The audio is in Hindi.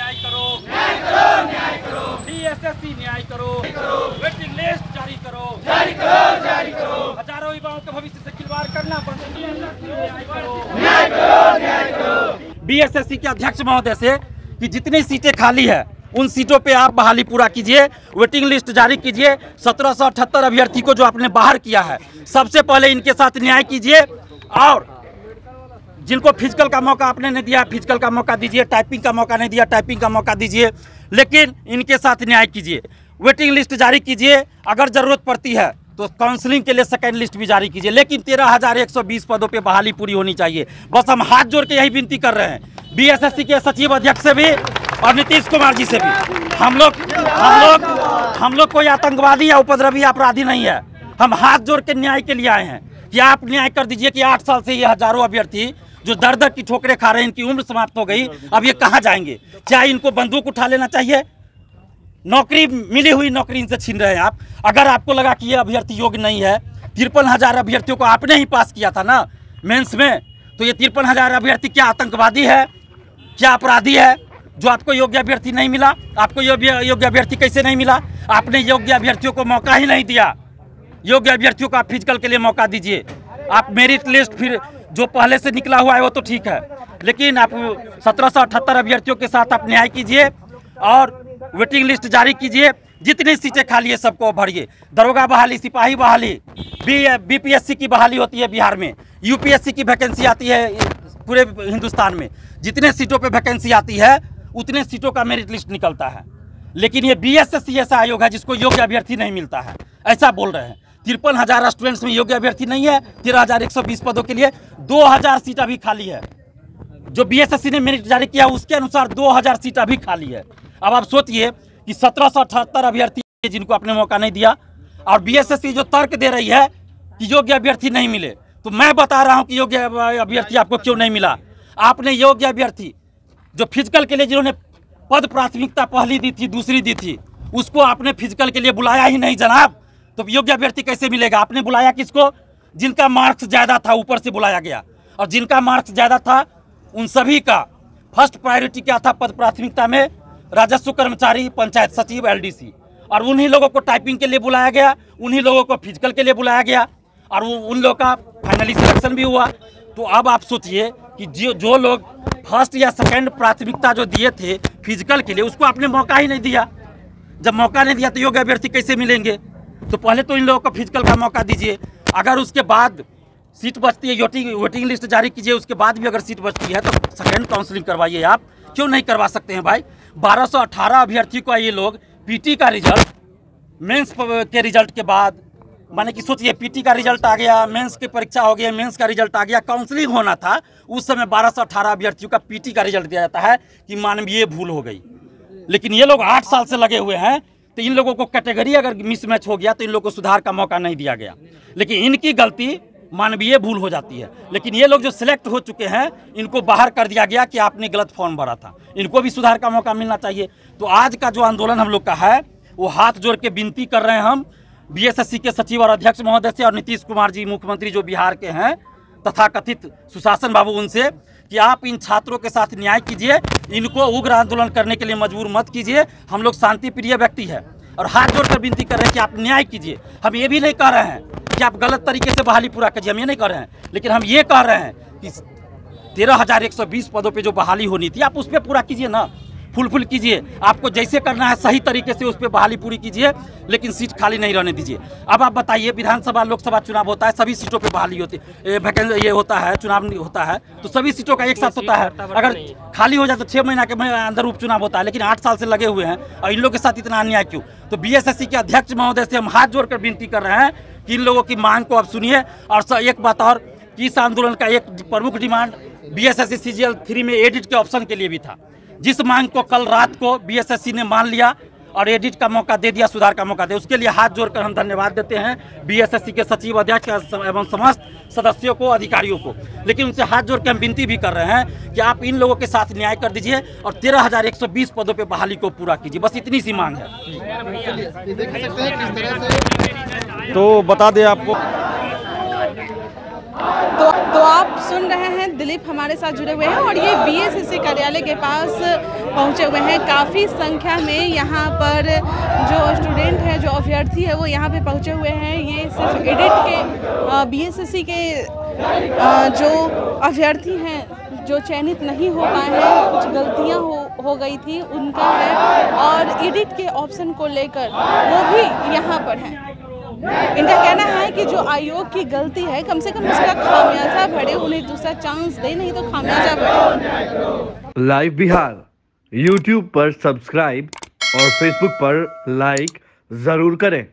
न्याय करो, बीएसएससी न्याय करो, वेटिंग लिस्ट जारी करो, हजारों युवाओं के भविष्य से खिलवाड़ करना बंद करो। बीएसएससी के अध्यक्ष महोदय से कि जितनी सीटें खाली है उन सीटों पे आप बहाली पूरा कीजिए, वेटिंग लिस्ट जारी कीजिए। 1778 अभ्यर्थी को जो आपने बाहर किया है, सबसे पहले इनके साथ न्याय कीजिए, और जिनको फिजिकल का मौका आपने नहीं दिया, फिजिकल का मौका दीजिए, टाइपिंग का मौका नहीं दिया, टाइपिंग का मौका दीजिए, लेकिन इनके साथ न्याय कीजिए। वेटिंग लिस्ट जारी कीजिए, अगर ज़रूरत पड़ती है तो काउंसलिंग के लिए सेकेंड लिस्ट भी जारी कीजिए, लेकिन 13,120 पदों पे बहाली पूरी होनी चाहिए। बस हम हाथ जोड़ के यही विनती कर रहे हैं बीएसएससी के सचिव अध्यक्ष से भी और नीतीश कुमार जी से भी। हम लोग कोई आतंकवादी या उपद्रवी अपराधी नहीं है। हम हाथ जोड़ के न्याय के लिए आए हैं कि आप न्याय कर दीजिए कि 8 साल से ये हजारों अभ्यर्थी जो दर दर की ठोकरें खा रहे हैं, इनकी उम्र समाप्त हो गई, अब ये कहाँ जाएंगे? क्या इनको बंदूक उठा लेना चाहिए? नौकरी मिली हुई नौकरी इनसे छीन रहे हैं आप। अगर आपको लगा कि ये अभ्यर्थी योग्य नहीं है, 53,000 अभ्यर्थियों को आपने ही पास किया था ना मेंस में, तो ये 53,000 अभ्यर्थी क्या आतंकवादी है, क्या अपराधी है जो आपको योग्य अभ्यर्थी नहीं मिला? आपको योग्य अभ्यर्थी कैसे नहीं मिला? आपने योग्य अभ्यर्थियों को मौका ही नहीं दिया। योग्य अभ्यर्थियों को आप फिजिकल के लिए मौका दीजिए। आप मेरिट लिस्ट फिर जो पहले से निकला हुआ है वो तो ठीक है, लेकिन आप 1778 अभ्यर्थियों के साथ आप न्याय कीजिए और वेटिंग लिस्ट जारी कीजिए। जितनी सीटें खाली है सबको भरिए। दरोगा बहाली, सिपाही बहाली, बीपीएससी की बहाली होती है बिहार में, यूपीएससी की वैकेंसी आती है पूरे हिंदुस्तान में। जितने सीटों पे वैकेंसी आती है उतने सीटों का मेरिट लिस्ट निकलता है, लेकिन ये बीएसएससी ऐसा आयोग है जिसको योग्य अभ्यर्थी नहीं मिलता है, ऐसा बोल रहे हैं। 53,000 स्टूडेंट्स में योग्य अभ्यर्थी नहीं है। 13,120 पदों के लिए 2,000 सीट अभी खाली है। जो बीएसएससी ने मेरिट जारी किया उसके अनुसार 2,000 सीट अभी खाली है। अब आप सोचिए कि 1778 अभ्यर्थी जिनको आपने मौका नहीं दिया, और बीएसएससी जो तर्क दे रही है कि योग्य अभ्यर्थी नहीं मिले, तो मैं बता रहा हूं कि योग्य अभ्यर्थी आपको क्यों नहीं मिला। आपने योग्य अभ्यर्थी जो फिजिकल के लिए जिन्होंने पद प्राथमिकता पहली दी थी, दूसरी दी थी, उसको आपने फिजिकल के लिए बुलाया ही नहीं जनाब, तो योग्य अभ्यर्थी कैसे मिलेगा? आपने बुलाया किसको? जिनका मार्क्स ज़्यादा था ऊपर से बुलाया गया, और जिनका मार्क्स ज़्यादा था उन सभी का फर्स्ट प्रायोरिटी क्या था पद प्राथमिकता में? राजस्व कर्मचारी, पंचायत सचिव, एलडीसी, और उन्हीं लोगों को टाइपिंग के लिए बुलाया गया, उन्हीं लोगों को फिजिकल के लिए बुलाया गया, और उन लोगों का फाइनली सिलेक्शन भी हुआ। तो अब आप सोचिए कि जो लोग फर्स्ट या सेकंड प्राथमिकता जो दिए थे फिजिकल के लिए, उसको आपने मौका ही नहीं दिया। जब मौका नहीं दिया तो योग्य अभ्यर्थी कैसे मिलेंगे? तो पहले तो इन लोगों को फिजिकल का मौका दीजिए, अगर उसके बाद सीट बचती है वेटिंग लिस्ट जारी कीजिए, उसके बाद भी अगर सीट बचती है तो सेकेंड काउंसलिंग करवाइए। आप क्यों नहीं करवा सकते हैं भाई? 1218 अभ्यर्थी को ये लोग पीटी का रिजल्ट, मेंस के रिजल्ट के बाद, माने कि सोचिए पीटी का रिजल्ट आ गया, मेंस की परीक्षा हो गया, मेंस का रिजल्ट आ गया, काउंसलिंग होना था, उस समय 1218 अभ्यर्थियों का पीटी का रिजल्ट दिया जाता है कि मानवीय भूल हो गई। लेकिन ये लोग 8 साल से लगे हुए हैं, तो इन लोगों को कैटेगरी अगर मिसमैच हो गया तो इन लोगों को सुधार का मौका नहीं दिया गया, लेकिन इनकी गलती मानवीय भूल हो जाती है। लेकिन ये लोग जो सिलेक्ट हो चुके हैं इनको बाहर कर दिया गया कि आपने गलत फॉर्म भरा था, इनको भी सुधार का मौका मिलना चाहिए। तो आज का जो आंदोलन हम लोग का है वो हाथ जोड़ के विनती कर रहे हैं हम बीएसएससी के सचिव और अध्यक्ष महोदय से, और नीतीश कुमार जी मुख्यमंत्री जो बिहार के हैं तथाकथित सुशासन बाबू, उनसे कि आप इन छात्रों के साथ न्याय कीजिए, इनको उग्र आंदोलन करने के लिए मजबूर मत कीजिए। हम लोग शांति प्रिय व्यक्ति है और हाथ जोड़कर विनती कर रहे हैं कि आप न्याय कीजिए। हम ये भी नहीं कह रहे हैं कि आप गलत तरीके से बहाली पूरा कीजिए, हम ये नहीं कह रहे हैं, लेकिन हम ये कह रहे हैं कि 13,120 पदों पे जो बहाली होनी थी आप उस पर पूरा कीजिए ना, फुल कीजिए। आपको जैसे करना है सही तरीके से उस पर बहाली पूरी कीजिए, लेकिन सीट खाली नहीं रहने दीजिए। अब आप बताइए, विधानसभा लोकसभा चुनाव होता है, सभी सीटों पे बहाली होती है, वैकेंसी ये होता है, चुनाव होता है, तो सभी सीटों का एक साथ होता है। अगर खाली हो जाए तो 6 महीना के अंदर उपचुनाव होता है, लेकिन 8 साल से लगे हुए हैं और इन लोगों के साथ इतना अन्याय क्यों? तो बीएसएससी के अध्यक्ष महोदय से हम हाथ जोड़कर विनती कर रहे हैं कि इन लोगों की मांग को आप सुनिए। और एक बात और, कि इस आंदोलन का एक प्रमुख डिमांड बीएसएससी सीजीएल 3 में एडिट के ऑप्शन के लिए भी था, जिस मांग को कल रात को बीएसएससी ने मान लिया और एडिट का मौका दे दिया, सुधार का मौका दे, उसके लिए हाथ जोड़कर हम धन्यवाद देते हैं बीएसएससी के सचिव, अध्यक्ष एवं समस्त सदस्यों को, अधिकारियों को। लेकिन उनसे हाथ जोड़ के हम विनती भी कर रहे हैं कि आप इन लोगों के साथ न्याय कर दीजिए और 13,120 पदों पे बहाली को पूरा कीजिए, बस इतनी सी मांग है। तो बता दें आपको तो आप सुन रहे हैं, दिलीप हमारे साथ जुड़े हुए हैं और ये बीएसएससी कार्यालय के पास पहुंचे हुए हैं। काफ़ी संख्या में यहाँ पर जो स्टूडेंट है, जो अभ्यर्थी है, वो यहाँ पे पहुंचे हुए हैं। ये सिर्फ एडिट के बीएसएससी के जो अभ्यर्थी हैं, जो चयनित नहीं हो पाए हैं, कुछ गलतियाँ हो गई थी, उनका है, और एडिट के ऑप्शन को लेकर वो भी यहाँ पर हैं। इनका कहना है कि जो आयोग की गलती है, कम से कम उसका खामियाजा भरे, उन्हें दूसरा चांस दे, नहीं तो खामियाजा भरे। लाइव बिहार यूट्यूब पर सब्सक्राइब और फेसबुक पर लाइक जरूर करें।